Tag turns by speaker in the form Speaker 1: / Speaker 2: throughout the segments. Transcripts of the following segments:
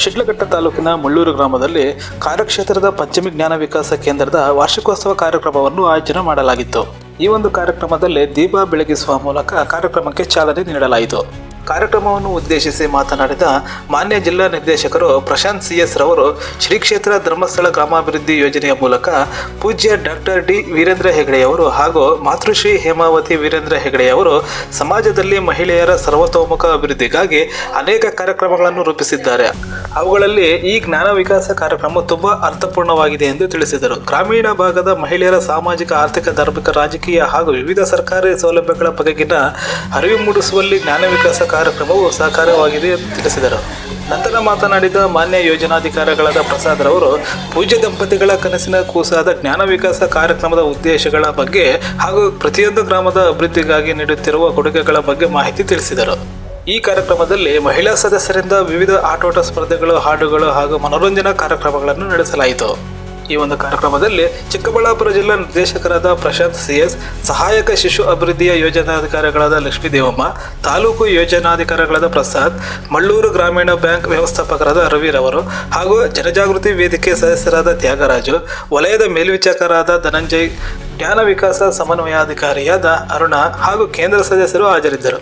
Speaker 1: ಶಿಡ್ಲಘಟ್ಟ ತಾಲೂಕಿನ ಮುಳ್ಳೂರು ಗ್ರಾಮದಲ್ಲಿ ಕಾರ್ಯಕ್ಷೇತ್ರದ ಪಂಚಮಿ ಜ್ಞಾನ ವಿಕಾಸ ಕೇಂದ್ರದ ವಾರ್ಷಿಕೋತ್ಸವ ಕಾರ್ಯಕ್ರಮವನ್ನು ಆಯೋಜನೆ ಮಾಡಲಾಗಿತ್ತು. ಈ ಒಂದು ಕಾರ್ಯಕ್ರಮದಲ್ಲಿ ದೀಪ ಬೆಳಗಿಸುವ ಮೂಲಕ ಕಾರ್ಯಕ್ರಮಕ್ಕೆ ಚಾಲನೆ ನೀಡಲಾಯಿತು. ಕಾರ್ಯಕ್ರಮವನ್ನು ಉದ್ದೇಶಿಸಿ ಮಾತನಾಡಿದ ಮಾನ್ಯ ಜಿಲ್ಲಾ ನಿರ್ದೇಶಕರು ಪ್ರಶಾಂತ್ CS ರವರು ಶ್ರೀ ಕ್ಷೇತ್ರ ಧರ್ಮಸ್ಥಳ ಗ್ರಾಮಾಭಿವೃದ್ಧಿ ಯೋಜನೆಯ ಮೂಲಕ ಪೂಜ್ಯ ಡಾಕ್ಟರ್ ಡಿ ವೀರೇಂದ್ರ ಹೆಗಡೆಯವರು ಹಾಗೂ ಮಾತೃಶ್ರೀ ಹೇಮಾವತಿ ವೀರೇಂದ್ರ ಹೆಗಡೆಯವರು ಸಮಾಜದಲ್ಲಿ ಮಹಿಳೆಯರ ಸರ್ವತೋಮುಖ ಅಭಿವೃದ್ಧಿಗಾಗಿ ಅನೇಕ ಕಾರ್ಯಕ್ರಮಗಳನ್ನು ರೂಪಿಸಿದ್ದಾರೆ. ಅವುಗಳಲ್ಲಿ ಈ ಜ್ಞಾನ ವಿಕಾಸ ಕಾರ್ಯಕ್ರಮ ತುಂಬಾ ಅರ್ಥಪೂರ್ಣವಾಗಿದೆ ಎಂದು ತಿಳಿಸಿದರು. ಗ್ರಾಮೀಣ ಭಾಗದ ಮಹಿಳೆಯರ ಸಾಮಾಜಿಕ, ಆರ್ಥಿಕ, ಧಾರ್ಮಿಕ, ರಾಜಕೀಯ ಹಾಗೂ ವಿವಿಧ ಸರ್ಕಾರಿ ಸೌಲಭ್ಯಗಳ ಬಗೆಗಿನ ಅರಿವು ಮೂಡಿಸುವಲ್ಲಿ ಜ್ಞಾನ ವಿಕಾಸ ಕಾರ್ಯಕ್ರಮವು ಸಹಕಾರವಾಗಿದೆ ಎಂದು ತಿಳಿಸಿದರು. ನಂತರ ಮಾತನಾಡಿದ ಮಾನ್ಯ ಯೋಜನಾಧಿಕಾರಿಗಳಾದ ಪ್ರಸಾದ್ ರವರು ಪೂಜ್ಯ ದಂಪತಿಗಳ ಕನಸಿನ ಕೂಸಾದ ಜ್ಞಾನ ವಿಕಾಸ ಕಾರ್ಯಕ್ರಮದ ಉದ್ದೇಶಗಳ ಬಗ್ಗೆ ಹಾಗೂ ಪ್ರತಿಯೊಂದು ಗ್ರಾಮದ ಅಭಿವೃದ್ಧಿಗಾಗಿ ನೀಡುತ್ತಿರುವ ಕೊಡುಗೆಗಳ ಬಗ್ಗೆ ಮಾಹಿತಿ ತಿಳಿಸಿದರು. ಈ ಕಾರ್ಯಕ್ರಮದಲ್ಲಿ ಮಹಿಳಾ ಸದಸ್ಯರಿಂದ ವಿವಿಧ ಆಟೋಟ ಸ್ಪರ್ಧೆಗಳು, ಹಾಡುಗಳು ಹಾಗೂ ಮನೋರಂಜನಾ ಕಾರ್ಯಕ್ರಮಗಳನ್ನು ನಡೆಸಲಾಯಿತು. ಈ ಒಂದು ಕಾರ್ಯಕ್ರಮದಲ್ಲಿ ಚಿಕ್ಕಬಳ್ಳಾಪುರ ಜಿಲ್ಲಾ ನಿರ್ದೇಶಕರಾದ ಪ್ರಶಾಂತ್ CS, ಸಹಾಯಕ ಶಿಶು ಅಭಿವೃದ್ಧಿಯ ಯೋಜನಾಧಿಕಾರಿಗಳಾದ ಲಕ್ಷ್ಮೀ ದೇವಮ್ಮ, ತಾಲೂಕು ಯೋಜನಾಧಿಕಾರಿಗಳಾದ ಪ್ರಸಾದ್, ಮಳ್ಳೂರು ಗ್ರಾಮೀಣ ಬ್ಯಾಂಕ್ ವ್ಯವಸ್ಥಾಪಕರಾದ ರವಿರವರು ಹಾಗೂ ಜನಜಾಗೃತಿ ವೇದಿಕೆ ಸದಸ್ಯರಾದ ತ್ಯಾಗರಾಜು, ವಲಯದ ಮೇಲ್ವಿಚಾರಕರಾದ ಧನಂಜಯ್, ಜ್ಞಾನ ವಿಕಾಸ ಸಮನ್ವಯಾಧಿಕಾರಿಯಾದ ಅರುಣ ಹಾಗೂ ಕೇಂದ್ರ ಸದಸ್ಯರು ಹಾಜರಿದ್ದರು.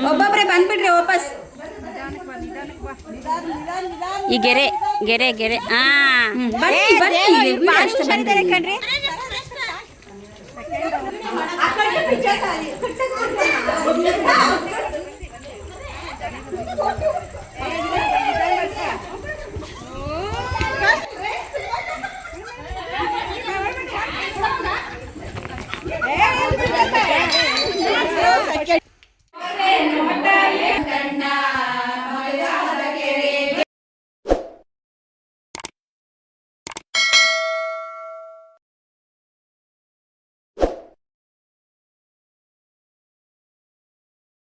Speaker 2: ಒಬ್ಬೊಬ್ರೆ ಬಂದ್ಬಿಡ್ರಿ ವಾಪಸ್. ಈ ಗೆರೆ ಗೆರೆ ಗೆರೆ ಕಣ್ರಿ.